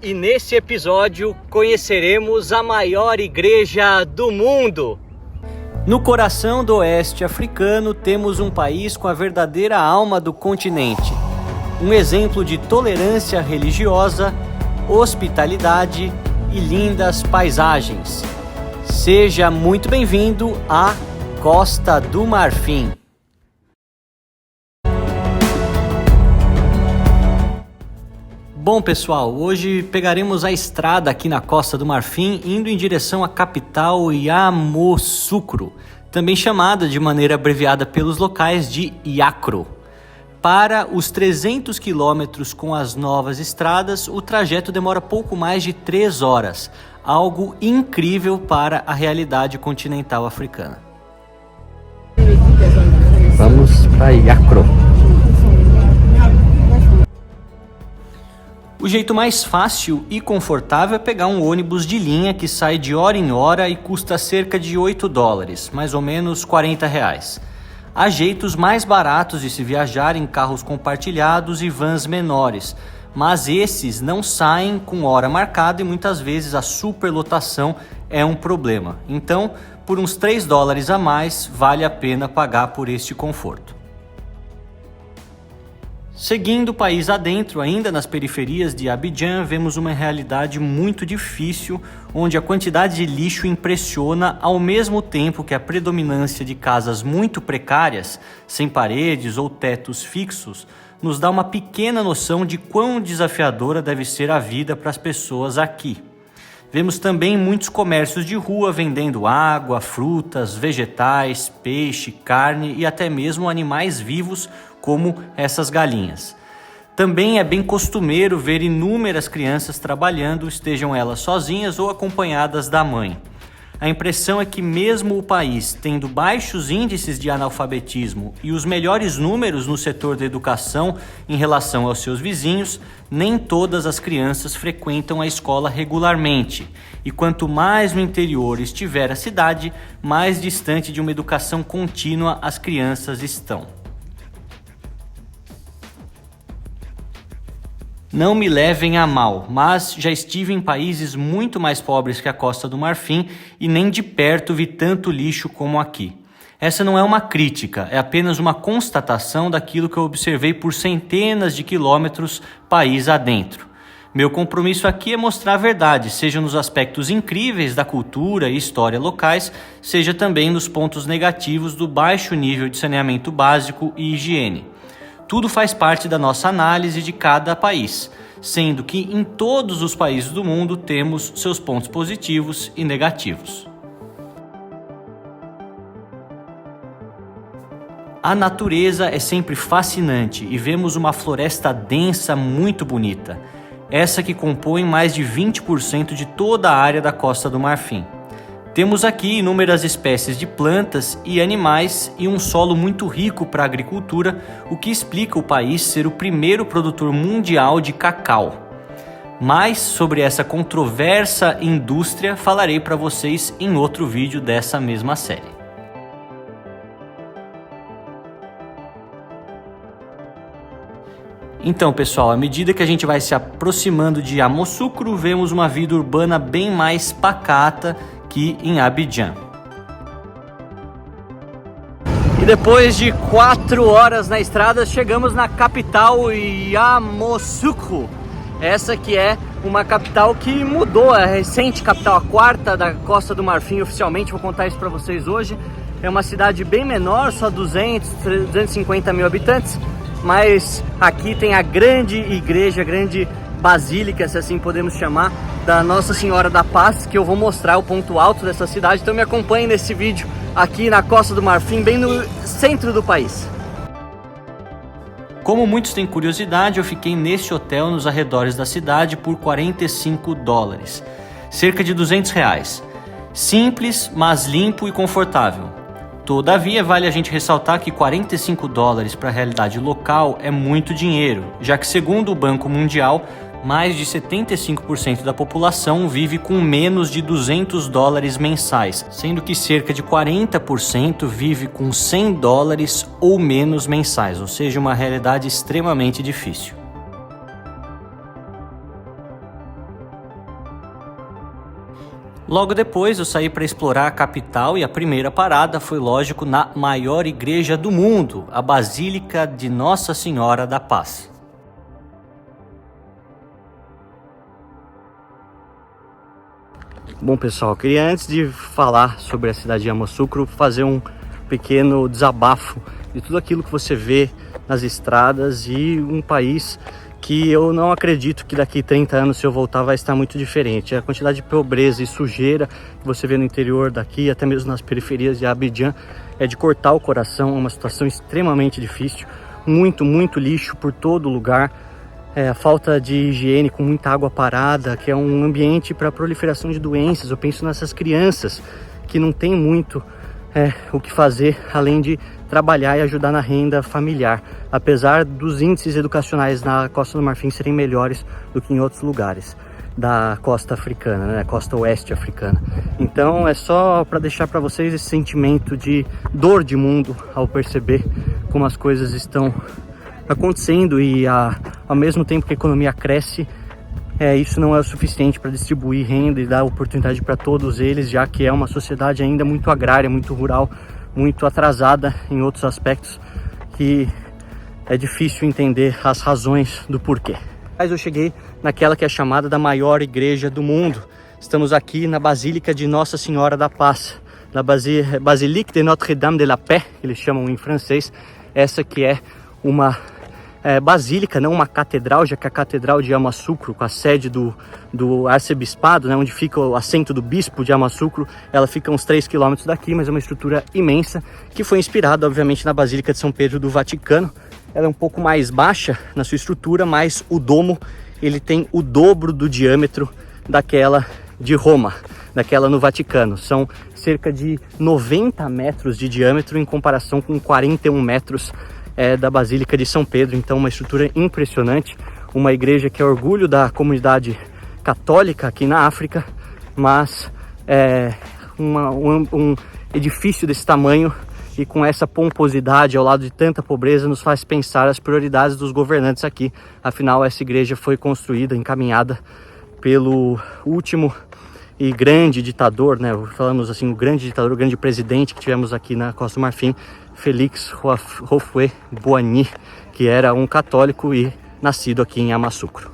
e nesse episódio conheceremos a maior igreja do mundo. No coração do oeste africano temos um país com a verdadeira alma do continente. Um exemplo de tolerância religiosa, hospitalidade e lindas paisagens. Seja muito bem-vindo à Costa do Marfim. Bom pessoal, hoje pegaremos a estrada aqui na Costa do Marfim, indo em direção à capital Yamoussoukro, também chamada de maneira abreviada pelos locais de Yakro. Para os 300 quilômetros com as novas estradas, o trajeto demora pouco mais de 3 horas, algo incrível para a realidade continental africana. Vamos para Yakro. O jeito mais fácil e confortável é pegar um ônibus de linha que sai de hora em hora e custa cerca de $8, mais ou menos R$40. Há jeitos mais baratos de se viajar em carros compartilhados e vans menores, mas esses não saem com hora marcada e muitas vezes a superlotação é um problema. Então, por uns $3 a mais, vale a pena pagar por este conforto. Seguindo o país adentro, ainda nas periferias de Abidjan, vemos uma realidade muito difícil, onde a quantidade de lixo impressiona ao mesmo tempo que a predominância de casas muito precárias, sem paredes ou tetos fixos, nos dá uma pequena noção de quão desafiadora deve ser a vida para as pessoas aqui. Vemos também muitos comércios de rua vendendo água, frutas, vegetais, peixe, carne e até mesmo animais vivos como essas galinhas. Também é bem costumeiro ver inúmeras crianças trabalhando, estejam elas sozinhas ou acompanhadas da mãe. A impressão é que mesmo o país tendo baixos índices de analfabetismo e os melhores números no setor da educação em relação aos seus vizinhos, nem todas as crianças frequentam a escola regularmente. E quanto mais no interior estiver a cidade, mais distante de uma educação contínua as crianças estão. Não me levem a mal, mas já estive em países muito mais pobres que a Costa do Marfim e nem de perto vi tanto lixo como aqui. Essa não é uma crítica, é apenas uma constatação daquilo que eu observei por centenas de quilômetros país adentro. Meu compromisso aqui é mostrar a verdade, seja nos aspectos incríveis da cultura e história locais, seja também nos pontos negativos do baixo nível de saneamento básico e higiene. Tudo faz parte da nossa análise de cada país, sendo que em todos os países do mundo temos seus pontos positivos e negativos. A natureza é sempre fascinante e vemos uma floresta densa muito bonita, essa que compõe mais de 20% de toda a área da Costa do Marfim. Temos aqui inúmeras espécies de plantas e animais e um solo muito rico para a agricultura, o que explica o país ser o primeiro produtor mundial de cacau. Mais sobre essa controversa indústria falarei para vocês em outro vídeo dessa mesma série. Então pessoal, à medida que a gente vai se aproximando de Yamoussoukro, vemos uma vida urbana bem mais pacata que em Abidjan. E depois de 4 horas na estrada, chegamos na capital Yamoussoukro. Essa que é uma capital que mudou, a recente capital, a quarta da Costa do Marfim oficialmente, vou contar isso para vocês hoje. É uma cidade bem menor, só 250 mil habitantes, mas aqui tem a grande igreja, a grande basílica, se assim podemos chamar, da Nossa Senhora da Paz, que eu vou mostrar o ponto alto dessa cidade. Então me acompanhe nesse vídeo aqui na Costa do Marfim, bem no centro do país. Como muitos têm curiosidade, eu fiquei nesse hotel nos arredores da cidade por $45, cerca de R$200. Simples, mas limpo e confortável. Todavia, vale a gente ressaltar que $45 para a realidade local é muito dinheiro, já que segundo o Banco Mundial, mais de 75% da população vive com menos de $200 mensais, sendo que cerca de 40% vive com $100 ou menos mensais, ou seja, uma realidade extremamente difícil. Logo depois eu saí para explorar a capital e a primeira parada foi, lógico, na maior igreja do mundo, a Basílica de Nossa Senhora da Paz. Bom pessoal, queria antes de falar sobre a cidade de Yamoussoukro fazer um pequeno desabafo de tudo aquilo que você vê nas estradas e um país que eu não acredito que daqui 30 anos, se eu voltar, vai estar muito diferente. A quantidade de pobreza e sujeira que você vê no interior daqui, até mesmo nas periferias de Abidjan, é de cortar o coração. É uma situação extremamente difícil, muito lixo por todo lugar, a falta de higiene com muita água parada, que é um ambiente para proliferação de doenças. Eu penso nessas crianças que não tem muito o que fazer além de trabalhar e ajudar na renda familiar, apesar dos índices educacionais na Costa do Marfim serem melhores do que em outros lugares da costa africana, né? Costa oeste africana. Então é só para deixar para vocês esse sentimento de dor de mundo ao perceber como as coisas estão acontecendo e ao mesmo tempo que a economia cresce, isso não é o suficiente para distribuir renda e dar oportunidade para todos eles, já que é uma sociedade ainda muito agrária, muito rural, muito atrasada em outros aspectos, que é difícil entender as razões do porquê. Mas eu cheguei naquela que é chamada da maior igreja do mundo. Estamos aqui na Basílica de Nossa Senhora da Paz, na Basilique de Notre-Dame de la Paix, que eles chamam em francês. Essa que é uma basílica, não uma catedral, já que a catedral de Yamoussoukro, com a sede do arcebispado, né, onde fica o assento do bispo de Yamoussoukro, ela fica uns 3 quilômetros daqui, mas é uma estrutura imensa, que foi inspirada, obviamente, na Basílica de São Pedro do Vaticano. Ela é um pouco mais baixa na sua estrutura, mas o domo ele tem o dobro do diâmetro daquela de Roma, daquela no Vaticano. São cerca de 90 metros de diâmetro em comparação com 41 metros da Basílica de São Pedro. Então uma estrutura impressionante, uma igreja que é orgulho da comunidade católica aqui na África, mas um edifício desse tamanho e com essa pomposidade ao lado de tanta pobreza nos faz pensar as prioridades dos governantes aqui. Afinal, essa igreja foi construída, encaminhada pelo último e grande ditador, né? Falamos assim, o grande ditador, o grande presidente que tivemos aqui na Costa do Marfim, Félix Houphouët-Boigny, que era um católico e nascido aqui em Yamoussoukro.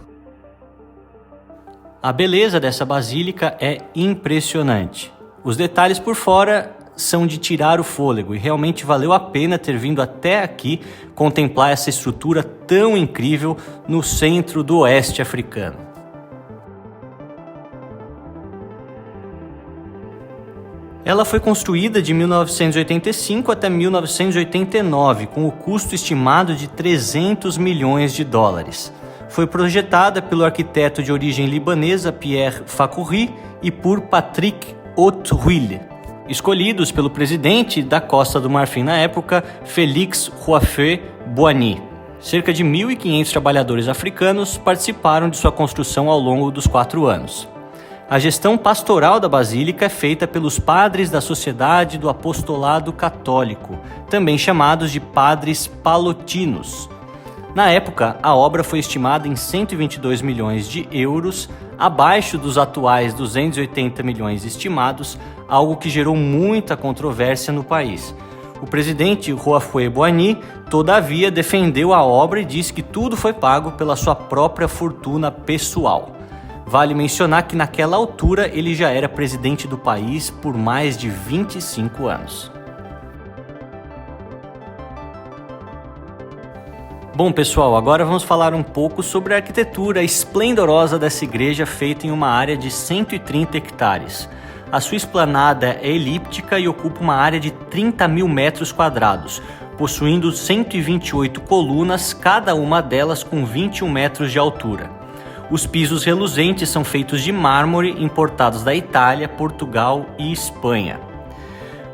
A beleza dessa basílica é impressionante. Os detalhes por fora são de tirar o fôlego e realmente valeu a pena ter vindo até aqui contemplar essa estrutura tão incrível no centro do oeste africano. Ela foi construída de 1985 até 1989, com o custo estimado de 300 milhões de dólares. Foi projetada pelo arquiteto de origem libanesa Pierre Fakourhi e por Patrick Hauthuille, escolhidos pelo presidente da Costa do Marfim na época, Félix Houphouët-Boigny. Cerca de 1.500 trabalhadores africanos participaram de sua construção ao longo dos 4 anos. A gestão pastoral da Basílica é feita pelos padres da Sociedade do Apostolado Católico, também chamados de padres palotinos. Na época, a obra foi estimada em 122 milhões de euros, abaixo dos atuais 280 milhões estimados, algo que gerou muita controvérsia no país. O presidente Houphouët-Boigny, todavia, defendeu a obra e disse que tudo foi pago pela sua própria fortuna pessoal. Vale mencionar que naquela altura ele já era presidente do país por mais de 25 anos. Bom pessoal, agora vamos falar um pouco sobre a arquitetura esplendorosa dessa igreja feita em uma área de 130 hectares. A sua esplanada é elíptica e ocupa uma área de 30 mil metros quadrados, possuindo 128 colunas, cada uma delas com 21 metros de altura. Os pisos reluzentes são feitos de mármore importados da Itália, Portugal e Espanha.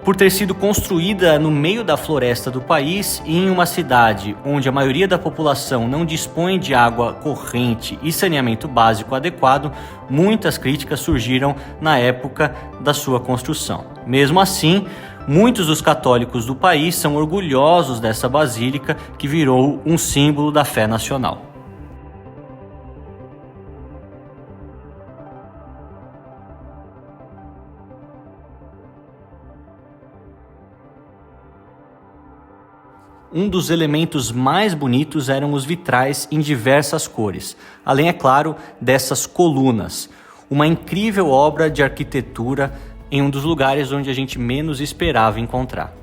Por ter sido construída no meio da floresta do país e em uma cidade onde a maioria da população não dispõe de água corrente e saneamento básico adequado, muitas críticas surgiram na época da sua construção. Mesmo assim, muitos dos católicos do país são orgulhosos dessa basílica que virou um símbolo da fé nacional. Um dos elementos mais bonitos eram os vitrais em diversas cores, além, é claro, dessas colunas. Uma incrível obra de arquitetura em um dos lugares onde a gente menos esperava encontrar.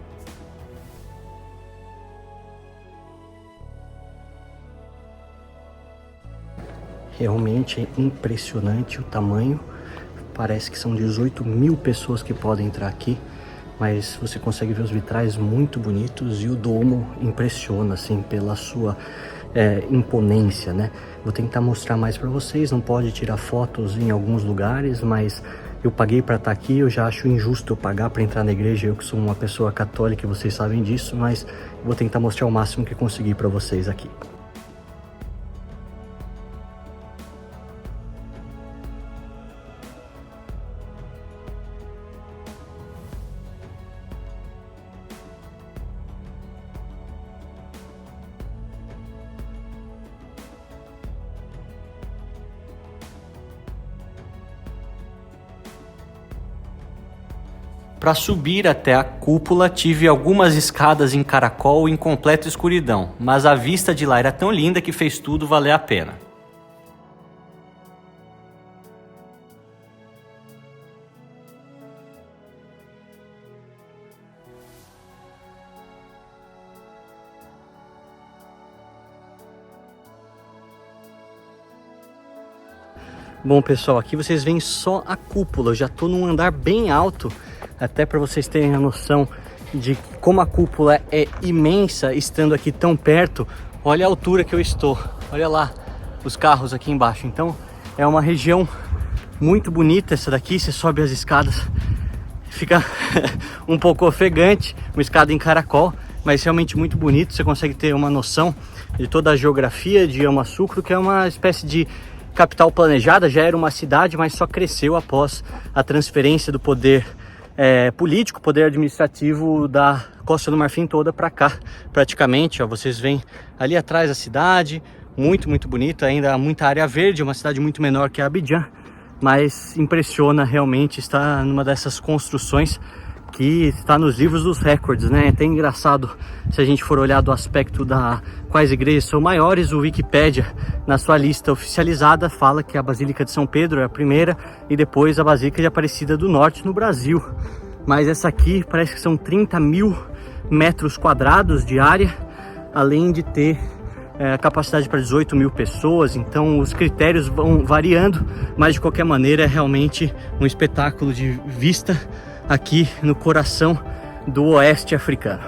Realmente é impressionante o tamanho. Parece que são 18.000 pessoas que podem entrar aqui, mas você consegue ver os vitrais muito bonitos e o domo impressiona assim pela sua imponência, né? Vou tentar mostrar mais para vocês, não pode tirar fotos em alguns lugares, mas eu paguei para estar aqui, eu já acho injusto eu pagar para entrar na igreja, eu que sou uma pessoa católica, vocês sabem disso, mas vou tentar mostrar o máximo que conseguir para vocês aqui. Para subir até a cúpula, tive algumas escadas em caracol em completa escuridão, mas a vista de lá era tão linda que fez tudo valer a pena. Bom, pessoal, aqui vocês veem só a cúpula, eu já estou num andar bem alto, até para vocês terem a noção de como a cúpula é imensa estando aqui tão perto. Olha a altura que eu estou, olha lá os carros aqui embaixo. Então é uma região muito bonita essa daqui, você sobe as escadas, fica um pouco ofegante, uma escada em caracol, mas realmente muito bonito, você consegue ter uma noção de toda a geografia de Yamoussoukro, que é uma espécie de capital planejada, já era uma cidade, mas só cresceu após a transferência do poder político, poder administrativo da Costa do Marfim toda para cá, praticamente. Ó, vocês veem ali atrás a cidade, muito bonita, ainda há muita área verde, uma cidade muito menor que a Abidjan, mas impressiona realmente estar numa dessas construções que está nos livros dos recordes, né? É até engraçado se a gente for olhar do aspecto da quais igrejas são maiores. O Wikipedia, na sua lista oficializada, fala que a Basílica de São Pedro é a primeira e depois a Basílica de Aparecida do Norte no Brasil. Mas essa aqui parece que são 30.000 metros quadrados de área, além de ter a capacidade para 18.000 pessoas, então os critérios vão variando, mas de qualquer maneira é realmente um espetáculo de vista aqui no coração do oeste africano.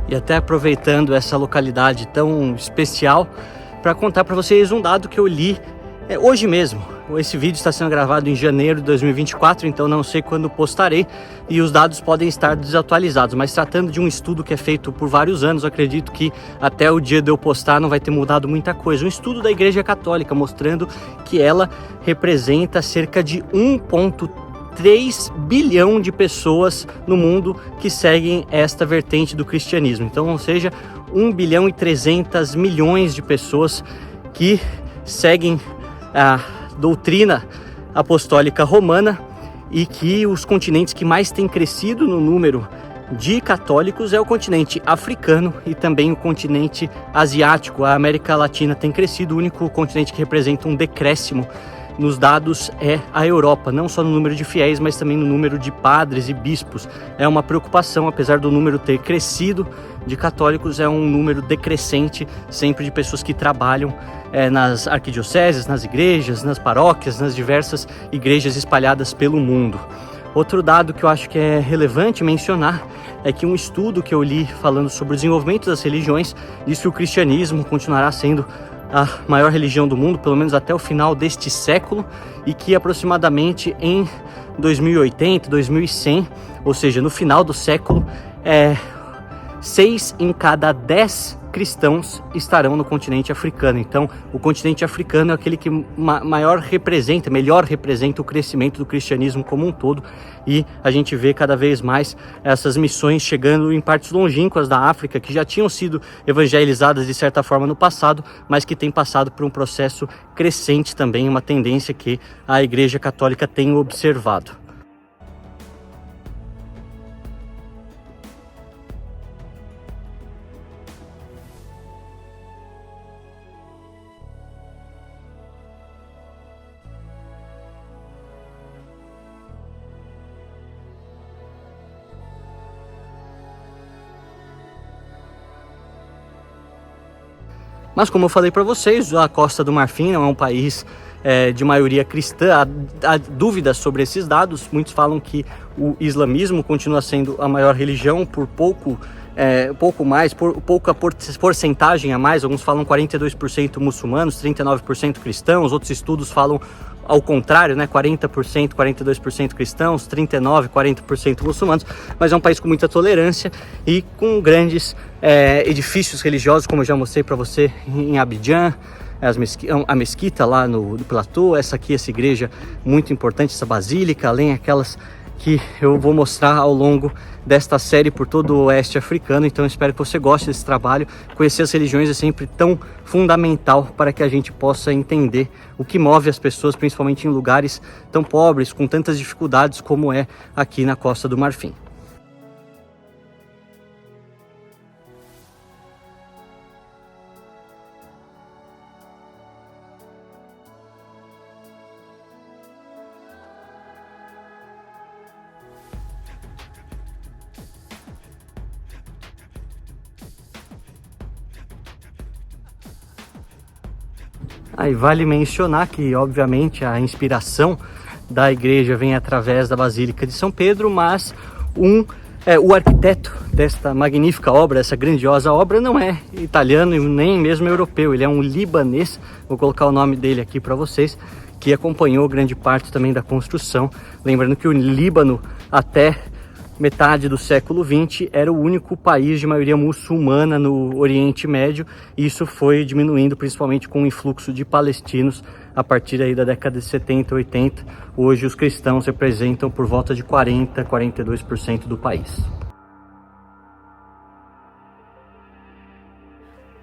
E até aproveitando essa localidade tão especial para contar para vocês um dado que eu li hoje mesmo. Esse vídeo está sendo gravado em janeiro de 2024, então não sei quando postarei e os dados podem estar desatualizados, mas tratando de um estudo que é feito por vários anos, acredito que até o dia de eu postar não vai ter mudado muita coisa. Um estudo da Igreja Católica mostrando que ela representa cerca de 1,3 bilhão de pessoas no mundo que seguem esta vertente do cristianismo. Então, ou seja, 1 bilhão e 300 milhões de pessoas que seguem a doutrina apostólica romana, e que os continentes que mais têm crescido no número de católicos é o continente africano e também o continente asiático. A América Latina tem crescido, o único continente que representa um decréscimo nos dados é a Europa, não só no número de fiéis, mas também no número de padres e bispos. É uma preocupação, apesar do número ter crescido de católicos, é um número decrescente sempre de pessoas que trabalham nas arquidioceses, nas igrejas, nas paróquias, nas diversas igrejas espalhadas pelo mundo. Outro dado que eu acho que é relevante mencionar é que um estudo que eu li falando sobre o desenvolvimento das religiões diz que o cristianismo continuará sendo a maior religião do mundo, pelo menos até o final deste século, e que aproximadamente em 2080, 2100, ou seja, no final do século, 6 em cada 10 cristãos estarão no continente africano. Então, o continente africano é aquele que melhor representa o crescimento do cristianismo como um todo, e a gente vê cada vez mais essas missões chegando em partes longínquas da África, que já tinham sido evangelizadas de certa forma no passado, mas que têm passado por um processo crescente também, uma tendência que a Igreja Católica tem observado. Mas como eu falei para vocês, a Costa do Marfim não é um país de maioria cristã. Há dúvidas sobre esses dados. Muitos falam que o islamismo continua sendo a maior religião por pouca porcentagem a mais. Alguns falam 42% muçulmanos, 39% cristãos. Outros estudos falam ao contrário, né? 40%, 42% cristãos, 39%, 40% muçulmanos. Mas é um país com muita tolerância e com grandes edifícios religiosos, como eu já mostrei para você em Abidjan, a mesquita lá no platô, essa igreja muito importante, essa basílica, além aquelas que eu vou mostrar ao longo desta série por todo o oeste africano. Então espero que você goste desse trabalho. Conhecer as religiões é sempre tão fundamental para que a gente possa entender o que move as pessoas, principalmente em lugares tão pobres, com tantas dificuldades como é aqui na Costa do Marfim. Aí vale mencionar que, obviamente, a inspiração da igreja vem através da Basílica de São Pedro, mas o arquiteto desta magnífica obra, essa grandiosa obra, não é italiano e nem mesmo europeu, ele é um libanês. Vou colocar o nome dele aqui para vocês, que acompanhou grande parte também da construção. Lembrando que o Líbano, até metade do século XX, era o único país de maioria muçulmana no Oriente Médio, e isso foi diminuindo principalmente com o influxo de palestinos a partir aí da década de 70, 80. Hoje os cristãos representam por volta de 40, 42% do país.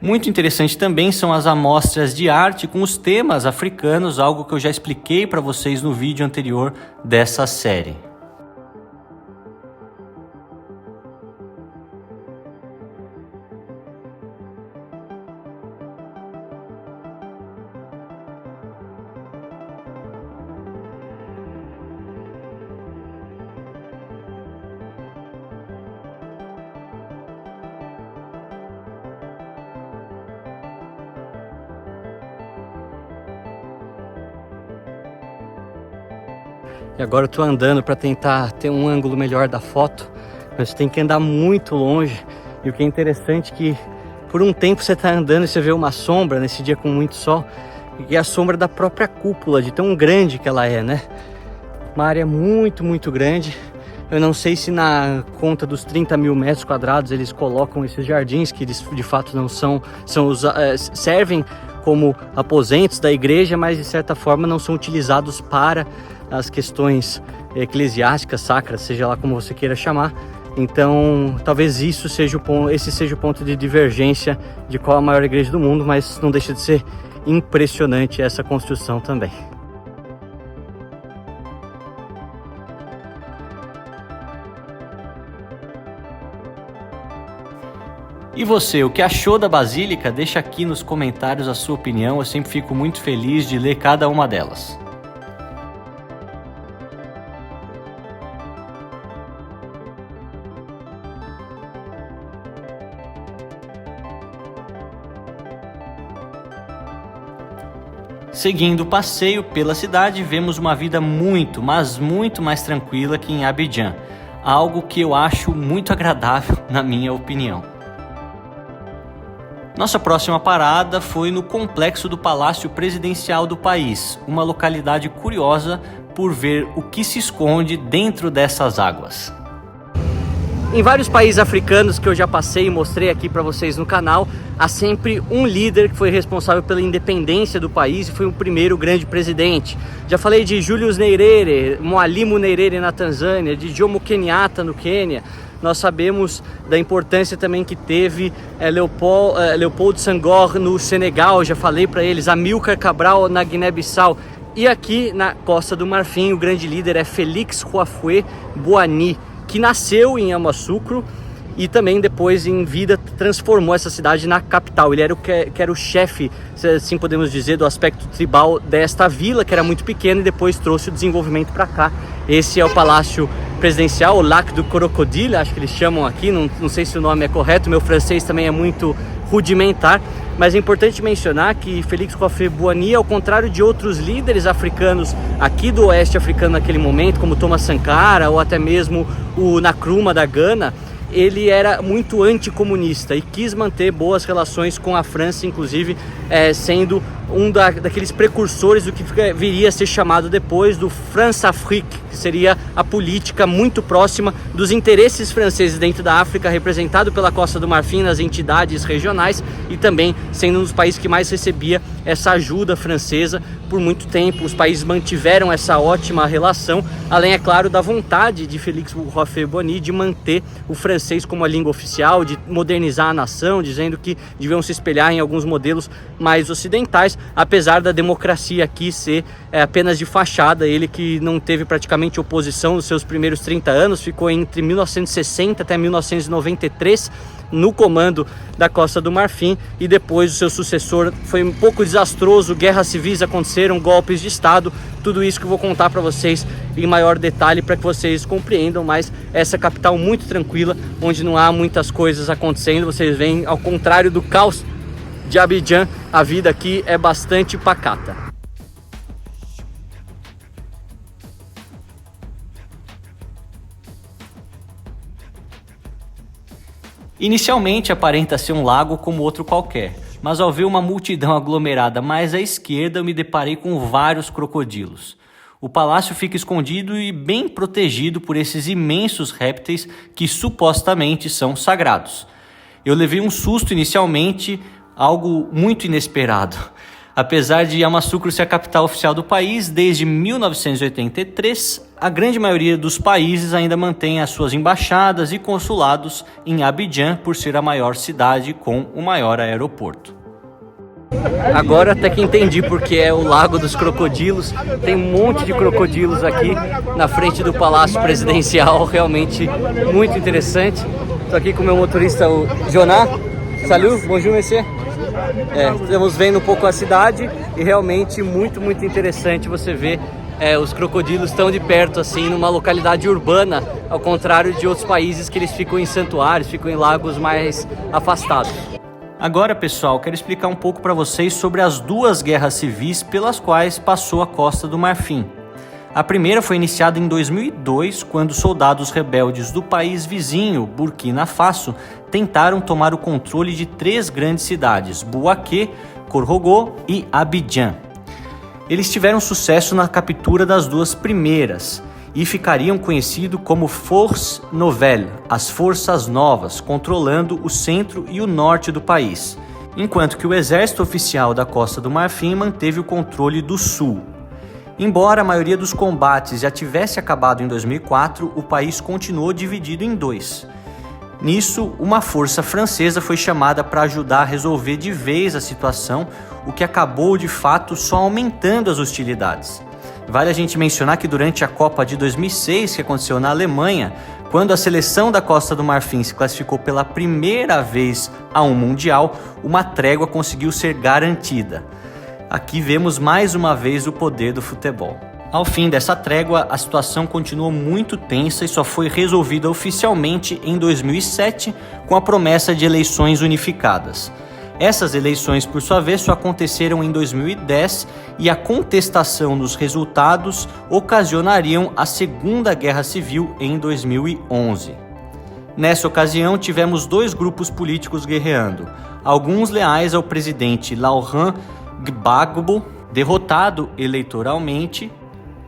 Muito interessante também são as amostras de arte com os temas africanos, algo que eu já expliquei para vocês no vídeo anterior dessa série. E agora eu tô andando para tentar ter um ângulo melhor da foto, mas você tem que andar muito longe. E o que é interessante é que por um tempo você tá andando e você vê uma sombra nesse dia com muito sol, e é a sombra da própria cúpula, de tão grande que ela é, né? Uma área muito, muito grande. Eu não sei se na conta dos 30 mil metros quadrados eles colocam esses jardins, que de fato não servem como aposentos da igreja, mas de certa forma não são utilizados para as questões eclesiásticas, sacras, seja lá como você queira chamar. Então talvez esse seja o ponto de divergência de qual a maior igreja do mundo, mas não deixa de ser impressionante essa construção também. E você, o que achou da Basílica? Deixa aqui nos comentários a sua opinião, eu sempre fico muito feliz de ler cada uma delas. Seguindo o passeio pela cidade, vemos uma vida muito, mas muito mais tranquila que em Abidjan, algo que eu acho muito agradável, na minha opinião. Nossa próxima parada foi no complexo do Palácio Presidencial do país, uma localidade curiosa por ver o que se esconde dentro dessas águas. Em vários países africanos que eu já passei e mostrei aqui para vocês no canal, há sempre um líder que foi responsável pela independência do país e foi o primeiro grande presidente. Já falei de Julius Nyerere, Mwalimu Nyerere na Tanzânia, de Jomo Kenyatta no Quênia. Nós sabemos da importância também que teve Leopoldo Senghor no Senegal, já falei para eles, Amílcar Cabral na Guiné-Bissau. E aqui na Costa do Marfim, o grande líder é Félix Houphouët-Boigny, que nasceu em Yamoussoukro e também depois em vida transformou essa cidade na capital. Ele era o chefe, se assim podemos dizer, do aspecto tribal desta vila, que era muito pequena, e depois trouxe o desenvolvimento para cá. Esse é o Palácio Presidencial, o Lac du Crocodile, acho que eles chamam aqui, não sei se o nome é correto, meu francês também é muito rudimentar, mas é importante mencionar que Félix Houphouët-Boigny, ao contrário de outros líderes africanos aqui do oeste africano naquele momento, como Thomas Sankara ou até mesmo o Nkrumah da Gana, ele era muito anticomunista e quis manter boas relações com a França, inclusive sendo um daqueles precursores do que viria a ser chamado depois do France-Afrique, que seria a política muito próxima dos interesses franceses dentro da África, representado pela Costa do Marfim nas entidades regionais e também sendo um dos países que mais recebia essa ajuda francesa por muito tempo. Os países mantiveram essa ótima relação, além, é claro, da vontade de Félix Houphouët-Boigny de manter o francês como a língua oficial, de modernizar a nação, dizendo que deviam se espelhar em alguns modelos mais ocidentais, apesar da democracia aqui ser apenas de fachada. Ele que não teve praticamente oposição nos seus primeiros 30 anos, ficou entre 1960 até 1993 no comando da Costa do Marfim, e depois o seu sucessor foi um pouco desastroso, guerras civis aconteceram, golpes de Estado, tudo isso que eu vou contar para vocês em maior detalhe para que vocês compreendam. Mas essa capital muito tranquila, onde não há muitas coisas acontecendo, vocês veem, ao contrário do caos de Abidjan, a vida aqui é bastante pacata. Inicialmente aparenta ser um lago como outro qualquer, mas ao ver uma multidão aglomerada mais à esquerda, eu me deparei com vários crocodilos. O palácio fica escondido e bem protegido por esses imensos répteis que supostamente são sagrados. Eu levei um susto inicialmente, algo muito inesperado. Apesar de Yamoussoukro ser a capital oficial do país, desde 1983, a grande maioria dos países ainda mantém as suas embaixadas e consulados em Abidjan, por ser a maior cidade com o maior aeroporto. Agora até que entendi porque é o Lago dos Crocodilos. Tem um monte de crocodilos aqui na frente do Palácio Presidencial, realmente muito interessante. Estou aqui com o meu motorista, o Jonas. Salut, bonjour, monsieur. Estamos vendo um pouco a cidade e realmente muito interessante você ver os crocodilos tão de perto assim, numa localidade urbana, ao contrário de outros países que eles ficam em santuários, ficam em lagos mais afastados. Agora, pessoal, quero explicar um pouco para vocês sobre as duas guerras civis pelas quais passou a Costa do Marfim. A primeira foi iniciada em 2002, quando soldados rebeldes do país vizinho, Burkina Faso, tentaram tomar o controle de 3 grandes cidades, Bouaké, Korhogo e Abidjan. Eles tiveram sucesso na captura das duas primeiras e ficariam conhecidos como Forces Nouvelles, as Forças Novas, controlando o centro e o norte do país, enquanto que o exército oficial da Costa do Marfim manteve o controle do sul. Embora a maioria dos combates já tivesse acabado em 2004, o país continuou dividido em 2. Nisso, uma força francesa foi chamada para ajudar a resolver de vez a situação, o que acabou de fato só aumentando as hostilidades. Vale a gente mencionar que durante a Copa de 2006, que aconteceu na Alemanha, quando a seleção da Costa do Marfim se classificou pela primeira vez a um Mundial, uma trégua conseguiu ser garantida. Aqui vemos mais uma vez o poder do futebol. Ao fim dessa trégua, a situação continuou muito tensa e só foi resolvida oficialmente em 2007 com a promessa de eleições unificadas. Essas eleições, por sua vez, só aconteceram em 2010 e a contestação dos resultados ocasionariam a Segunda Guerra Civil em 2011. Nessa ocasião, tivemos 2 grupos políticos guerreando, alguns leais ao presidente Laurent Gbagbo, derrotado eleitoralmente,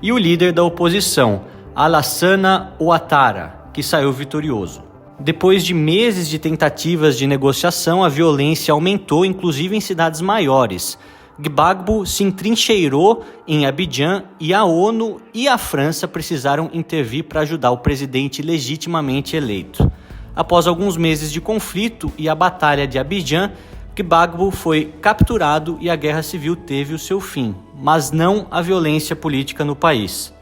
e o líder da oposição, Alassane Ouattara, que saiu vitorioso. Depois de meses de tentativas de negociação, a violência aumentou, inclusive em cidades maiores. Gbagbo se entrincheirou em Abidjan e a ONU e a França precisaram intervir para ajudar o presidente legitimamente eleito. Após alguns meses de conflito e a Batalha de Abidjan, Gbagbo foi capturado e a guerra civil teve o seu fim, mas não a violência política no país.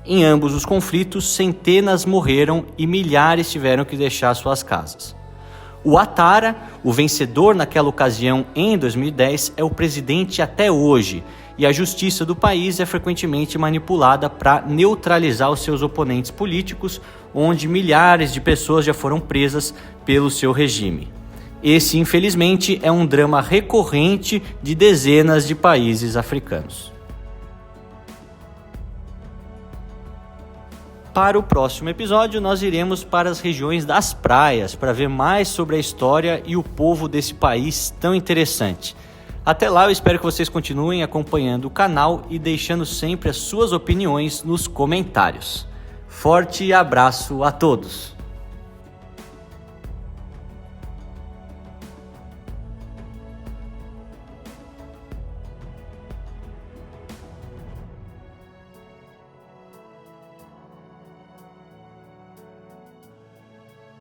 Em ambos os conflitos, centenas morreram e milhares tiveram que deixar suas casas. O Ouattara, o vencedor naquela ocasião em 2010, é o presidente até hoje, e a justiça do país é frequentemente manipulada para neutralizar os seus oponentes políticos, onde milhares de pessoas já foram presas pelo seu regime. Esse, infelizmente, é um drama recorrente de dezenas de países africanos. Para o próximo episódio, nós iremos para as regiões das praias para ver mais sobre a história e o povo desse país tão interessante. Até lá, eu espero que vocês continuem acompanhando o canal e deixando sempre as suas opiniões nos comentários. Forte abraço a todos!